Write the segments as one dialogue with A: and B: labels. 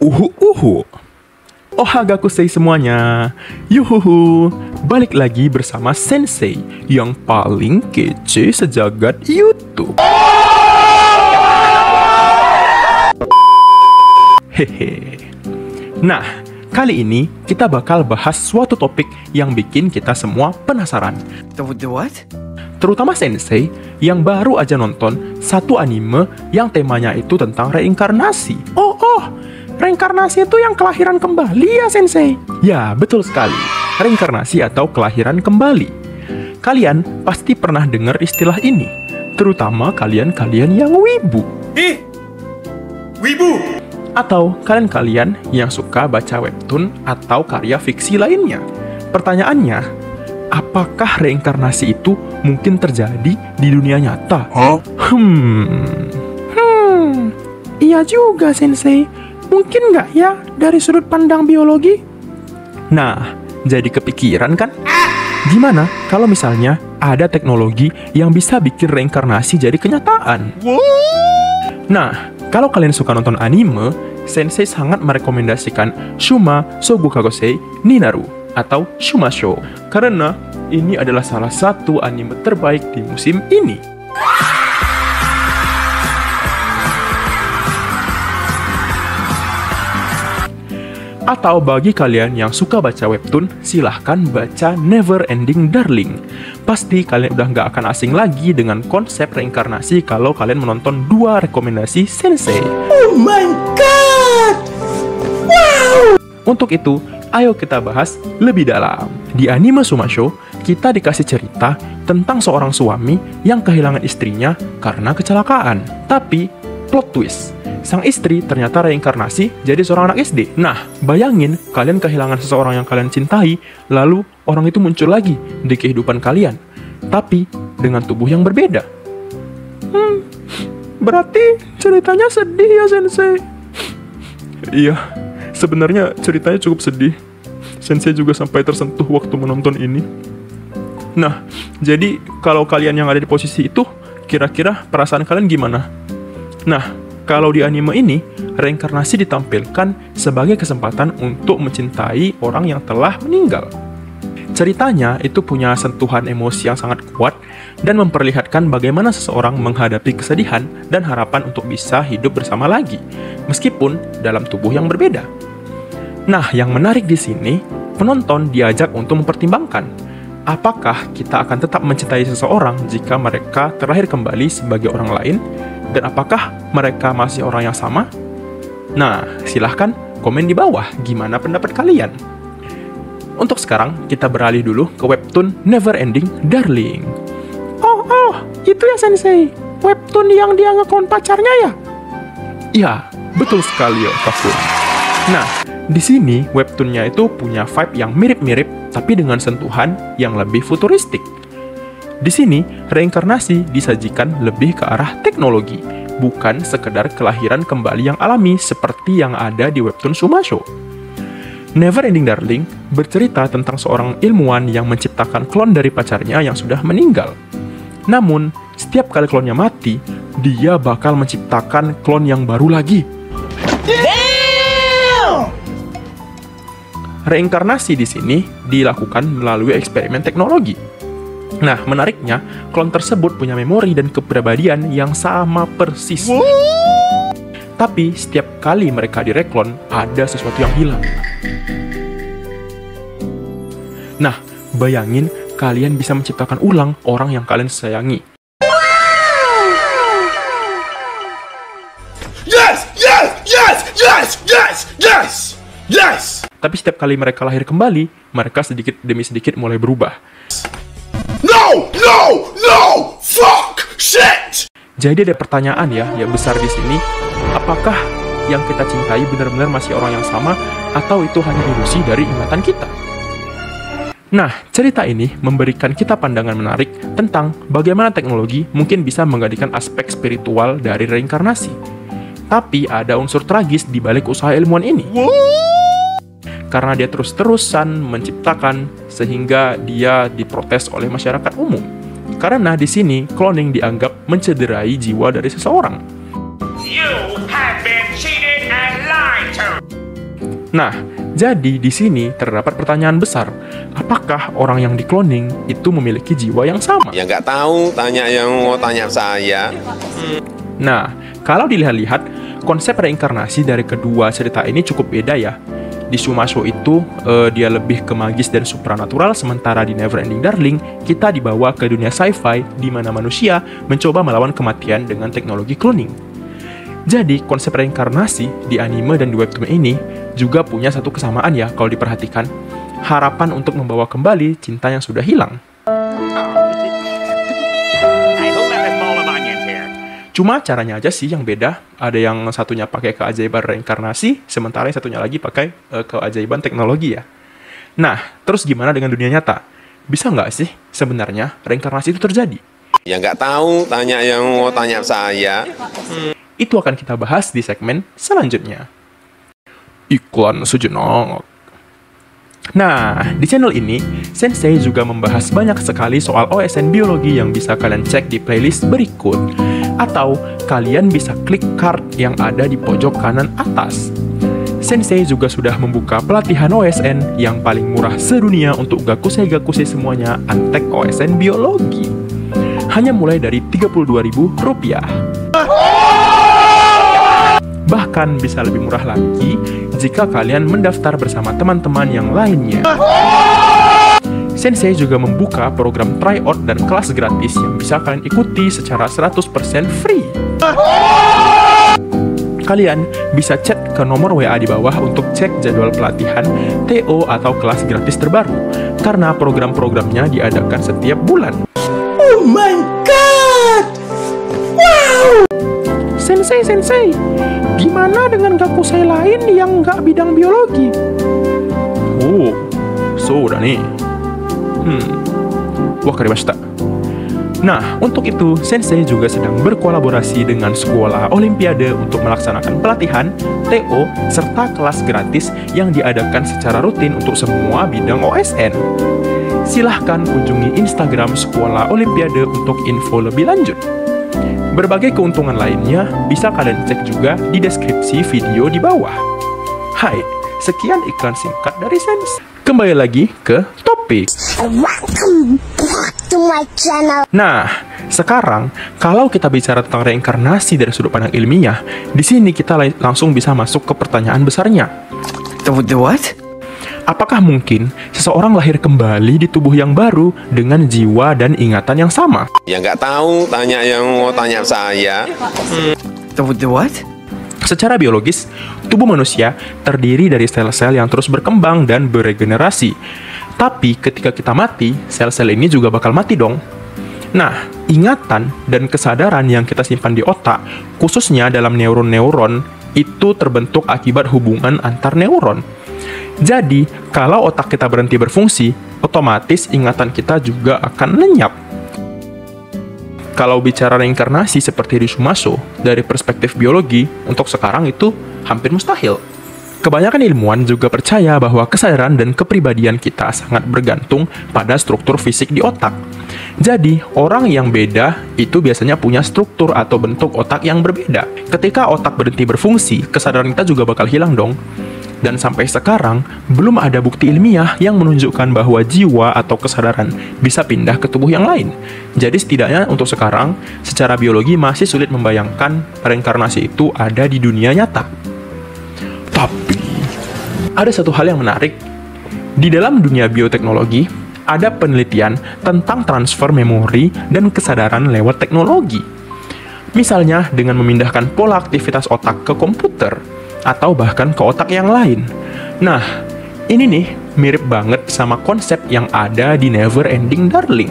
A: Uhu. Ohagakusei semuanya. Yuhuhu. Balik lagi bersama Sensei yang paling kece sejagat YouTube. Hehe. Nah, kali ini kita bakal bahas suatu topik yang bikin kita semua penasaran.
B: The what?
A: Terutama Sensei yang baru aja nonton satu anime yang temanya itu tentang reinkarnasi. Reinkarnasi itu yang kelahiran kembali ya, Sensei? Ya, betul sekali. Reinkarnasi atau kelahiran kembali. Kalian pasti pernah dengar istilah ini, terutama kalian-kalian yang wibu.
B: Wibu!
A: Atau kalian-kalian yang suka baca webtoon atau karya fiksi lainnya. Pertanyaannya, apakah reinkarnasi itu mungkin terjadi di dunia nyata? Iya juga, Sensei. Mungkin nggak ya dari sudut pandang biologi? Nah, jadi kepikiran kan? Gimana kalau misalnya ada teknologi yang bisa bikin reinkarnasi jadi kenyataan? Nah, kalau kalian suka nonton anime, Sensei sangat merekomendasikan Shuma Sougukagosei ni Naru atau Shumasho, karena ini adalah salah satu anime terbaik di musim ini. Atau bagi kalian yang suka baca webtoon, silahkan baca Never Ending Darling. Pasti kalian udah nggak akan asing lagi dengan konsep reinkarnasi kalau kalian menonton dua rekomendasi Sensei.
B: Oh my god! Wow!
A: Untuk itu, ayo kita bahas lebih dalam. Di anime Shumasho, kita dikasih cerita tentang seorang suami yang kehilangan istrinya karena kecelakaan. Tapi, plot twist. Sang istri ternyata reinkarnasi jadi seorang anak SD. Nah, bayangin kalian kehilangan seseorang yang kalian cintai, lalu orang itu muncul lagi di kehidupan kalian, tapi dengan tubuh yang berbeda. Berarti ceritanya sedih ya, Sensei? Iya, sebenarnya ceritanya cukup sedih. Sensei juga sampai tersentuh waktu menonton ini. Nah, jadi kalau kalian yang ada di posisi itu, kira-kira perasaan kalian gimana? Nah, kalau di anime ini, reinkarnasi ditampilkan sebagai kesempatan untuk mencintai orang yang telah meninggal. Ceritanya itu punya sentuhan emosi yang sangat kuat dan memperlihatkan bagaimana seseorang menghadapi kesedihan dan harapan untuk bisa hidup bersama lagi, meskipun dalam tubuh yang berbeda. Nah, yang menarik di sini, penonton diajak untuk mempertimbangkan, apakah kita akan tetap mencintai seseorang jika mereka terlahir kembali sebagai orang lain, dan apakah mereka masih orang yang sama? Nah, silahkan komen di bawah gimana pendapat kalian. Untuk sekarang, kita beralih dulu ke webtoon Never Ending Darling. Oh, itu ya, Sensei? Webtoon yang dia nge-clone pacarnya ya? Iya, betul sekali ya, Kakun. Nah, di sini webtoonnya itu punya vibe yang mirip-mirip, tapi dengan sentuhan yang lebih futuristik. Di sini, reinkarnasi disajikan lebih ke arah teknologi, bukan sekedar kelahiran kembali yang alami seperti yang ada di webtoon Shumasho. Never Ending Darling bercerita tentang seorang ilmuwan yang menciptakan klon dari pacarnya yang sudah meninggal. Namun, setiap kali klonnya mati, dia bakal menciptakan klon yang baru lagi. Reinkarnasi di sini dilakukan melalui eksperimen teknologi. Nah, menariknya, klon tersebut punya memori dan kepribadian yang sama persis. Tapi, setiap kali mereka direklon, ada sesuatu yang hilang. Nah, bayangin kalian bisa menciptakan ulang orang yang kalian sayangi.
B: Yes!
A: Tapi setiap kali mereka lahir kembali, mereka sedikit demi sedikit mulai berubah.
B: No! Fuck! Shit!
A: Jadi ada pertanyaan yang besar di sini, apakah yang kita cintai benar-benar masih orang yang sama, atau itu hanya ilusi dari ingatan kita? Nah, cerita ini memberikan kita pandangan menarik tentang bagaimana teknologi mungkin bisa menggantikan aspek spiritual dari reinkarnasi. Tapi ada unsur tragis di balik usaha ilmuwan ini. Karena dia terus-terusan menciptakan sehingga dia diprotes oleh masyarakat umum. Karena di sini cloning dianggap mencederai jiwa dari seseorang.
C: You have been cheated and lied to.
A: Nah, jadi di sini terdapat pertanyaan besar. Apakah orang yang di-cloning itu memiliki jiwa yang sama?
C: Ya nggak tahu, tanya yang mau tanya saya.
A: Nah, kalau dilihat-lihat, konsep reinkarnasi dari kedua cerita ini cukup beda ya. Di Shumasho itu, dia lebih ke magis dan supranatural, sementara di Neverending Darling, kita dibawa ke dunia sci-fi, di mana manusia mencoba melawan kematian dengan teknologi cloning. Jadi, konsep reinkarnasi di anime dan di webtoon ini juga punya satu kesamaan ya kalau diperhatikan. Harapan untuk membawa kembali cinta yang sudah hilang. Cuma caranya aja sih yang beda. Ada yang satunya pakai keajaiban reinkarnasi, sementara yang satunya lagi pakai keajaiban teknologi ya. Nah, terus gimana dengan dunia nyata? Bisa nggak sih sebenarnya reinkarnasi itu terjadi?
C: Ya nggak tahu, tanya yang mau tanya saya.
A: Itu akan kita bahas di segmen selanjutnya. Iklan sejenak. Nah, di channel ini, Sensei juga membahas banyak sekali soal OSN biologi yang bisa kalian cek di playlist berikut. Atau, kalian bisa klik card yang ada di pojok kanan atas. Sensei juga sudah membuka pelatihan OSN yang paling murah sedunia untuk gakusei-gakusei semuanya antek OSN biologi. Hanya mulai dari Rp32.000. Bahkan bisa lebih murah lagi jika kalian mendaftar bersama teman-teman yang lainnya. Sensei juga membuka program tryout dan kelas gratis yang bisa kalian ikuti secara 100% free. Kalian bisa chat ke nomor WA di bawah untuk cek jadwal pelatihan, TO atau kelas gratis terbaru, karena program-programnya diadakan setiap bulan.
B: Oh my god! Wow!
A: Sensei, gimana dengan gakusei lain yang nggak bidang biologi? Oh, so udah nih. Wakarimashita. Nah, untuk itu, Sensei juga sedang berkolaborasi dengan Sekolah Olimpiade untuk melaksanakan pelatihan, TO, serta kelas gratis yang diadakan secara rutin untuk semua bidang OSN. Silahkan kunjungi Instagram Sekolah Olimpiade untuk info lebih lanjut. Berbagai keuntungan lainnya bisa kalian cek juga di deskripsi video di bawah. Hai, sekian iklan singkat dari Sensei. Kembali lagi ke topik.
D: Welcome back to my channel.
A: Nah, sekarang kalau kita bicara tentang reinkarnasi dari sudut pandang ilmiah, di sini kita langsung bisa masuk ke pertanyaan besarnya.
B: The what?
A: Apakah mungkin seseorang lahir kembali di tubuh yang baru dengan jiwa dan ingatan yang sama?
C: Ya nggak tahu, tanya yang mau tanya saya.
B: The what?
A: Secara biologis, tubuh manusia terdiri dari sel-sel yang terus berkembang dan beregenerasi. Tapi ketika kita mati, sel-sel ini juga bakal mati dong. Nah, ingatan dan kesadaran yang kita simpan di otak, khususnya dalam neuron-neuron, itu terbentuk akibat hubungan antar neuron. Jadi, kalau otak kita berhenti berfungsi, otomatis ingatan kita juga akan lenyap. Kalau bicara reinkarnasi seperti di Shumasho, dari perspektif biologi, untuk sekarang itu hampir mustahil. Kebanyakan ilmuwan juga percaya bahwa kesadaran dan kepribadian kita sangat bergantung pada struktur fisik di otak. Jadi, orang yang beda itu biasanya punya struktur atau bentuk otak yang berbeda. Ketika otak berhenti berfungsi, kesadaran kita juga bakal hilang dong. Dan sampai sekarang, belum ada bukti ilmiah yang menunjukkan bahwa jiwa atau kesadaran bisa pindah ke tubuh yang lain. Jadi setidaknya untuk sekarang, secara biologi masih sulit membayangkan reinkarnasi itu ada di dunia nyata. Tapi, ada satu hal yang menarik. Di dalam dunia bioteknologi, ada penelitian tentang transfer memori dan kesadaran lewat teknologi. Misalnya dengan memindahkan pola aktivitas otak ke komputer, atau bahkan ke otak yang lain. Nah, ini nih mirip banget sama konsep yang ada di Neverending Darling.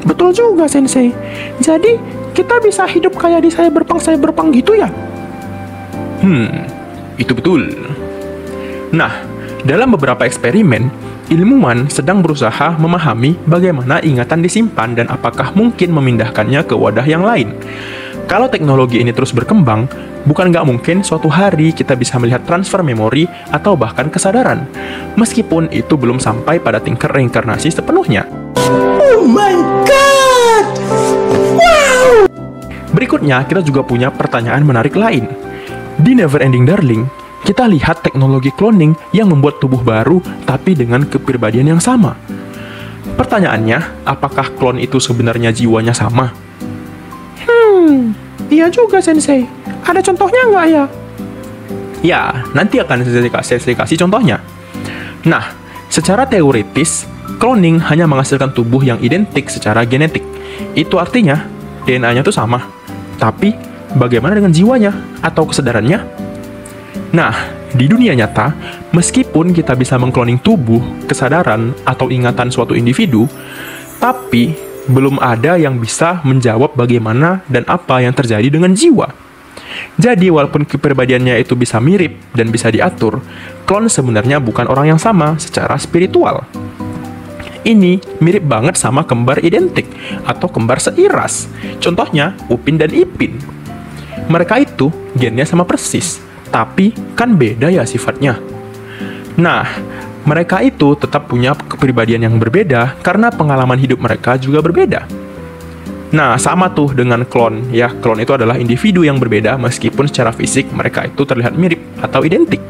A: Betul juga Sensei. Jadi, kita bisa hidup kayak di cyberpunk gitu ya? Itu betul. Nah, dalam beberapa eksperimen, ilmuwan sedang berusaha memahami bagaimana ingatan disimpan dan apakah mungkin memindahkannya ke wadah yang lain. Kalau teknologi ini terus berkembang, bukan nggak mungkin suatu hari kita bisa melihat transfer memori atau bahkan kesadaran, meskipun itu belum sampai pada tingkat reinkarnasi sepenuhnya.
B: Oh my god! Wow!
A: Berikutnya, kita juga punya pertanyaan menarik lain. Di Neverending Darling, kita lihat teknologi cloning yang membuat tubuh baru tapi dengan kepribadian yang sama. Pertanyaannya, apakah klon itu sebenarnya jiwanya sama? Iya juga, Sensei. Ada contohnya nggak ya? Ya, nanti akan saya kasih contohnya. Nah, secara teoritis, cloning hanya menghasilkan tubuh yang identik secara genetik. Itu artinya, DNA-nya tuh sama. Tapi, bagaimana dengan jiwanya atau kesadarannya? Nah, di dunia nyata, meskipun kita bisa mengkloning tubuh, kesadaran, atau ingatan suatu individu, tapi belum ada yang bisa menjawab bagaimana dan apa yang terjadi dengan jiwa. Jadi, walaupun kepribadiannya itu bisa mirip dan bisa diatur, klon sebenarnya bukan orang yang sama secara spiritual. Ini mirip banget sama kembar identik atau kembar seiras. Contohnya, Upin dan Ipin. Mereka itu gennya sama persis, tapi kan beda ya sifatnya. Nah, mereka itu tetap punya kepribadian yang berbeda karena pengalaman hidup mereka juga berbeda. Nah, sama tuh dengan klon. Ya, klon itu adalah individu yang berbeda meskipun secara fisik mereka itu terlihat mirip atau identik.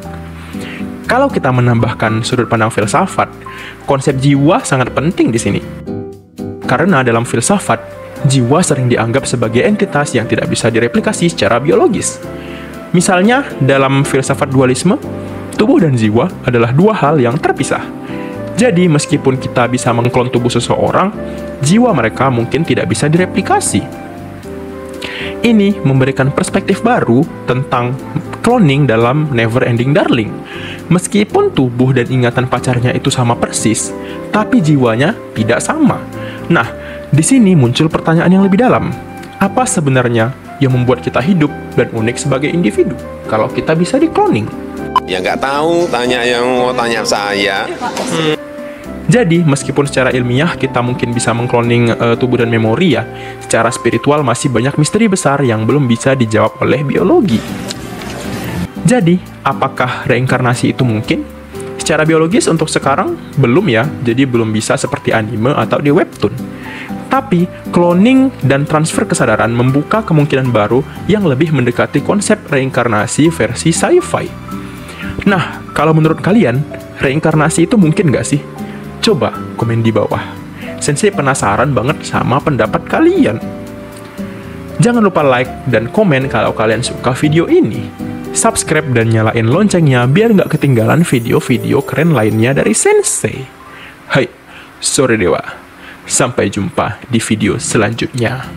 A: Kalau kita menambahkan sudut pandang filsafat, konsep jiwa sangat penting di sini. Karena dalam filsafat, jiwa sering dianggap sebagai entitas yang tidak bisa direplikasi secara biologis. Misalnya, dalam filsafat dualisme, tubuh dan jiwa adalah dua hal yang terpisah. Jadi, meskipun kita bisa mengklon tubuh seseorang, jiwa mereka mungkin tidak bisa direplikasi. Ini memberikan perspektif baru tentang cloning dalam Neverending Darling. Meskipun tubuh dan ingatan pacarnya itu sama persis, tapi jiwanya tidak sama. Nah, di sini muncul pertanyaan yang lebih dalam. Apa sebenarnya yang membuat kita hidup dan unik sebagai individu kalau kita bisa di-cloning?
C: Ya nggak tahu, tanya yang mau tanya saya.
A: Jadi, meskipun secara ilmiah kita mungkin bisa mengkloning tubuh dan memori ya, secara spiritual masih banyak misteri besar yang belum bisa dijawab oleh biologi. Jadi, apakah reinkarnasi itu mungkin? Secara biologis untuk sekarang belum ya, jadi belum bisa seperti anime atau di webtoon. Tapi, cloning dan transfer kesadaran membuka kemungkinan baru yang lebih mendekati konsep reinkarnasi versi sci-fi. Nah, kalau menurut kalian, reinkarnasi itu mungkin nggak sih? Coba komen di bawah. Sensei penasaran banget sama pendapat kalian. Jangan lupa like dan komen kalau kalian suka video ini. Subscribe dan nyalain loncengnya biar nggak ketinggalan video-video keren lainnya dari Sensei. Hai, sore dewa. Sampai jumpa di video selanjutnya.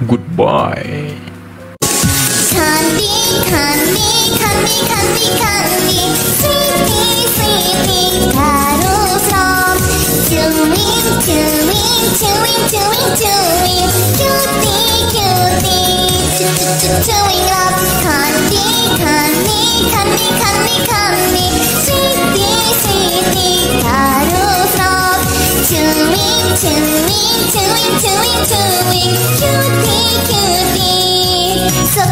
A: Goodbye.
D: Candy, candy, candy, candy, candy, sweetie, sweetie, carousel, chewing, chewing, chewing, chewing, chewing, cutie, cutie, chewing up, candy, candy, candy, candy, candy, sweetie, sweetie, carousel, chewing, chewing, chewing, chewing, chewing, cutie, cutie, so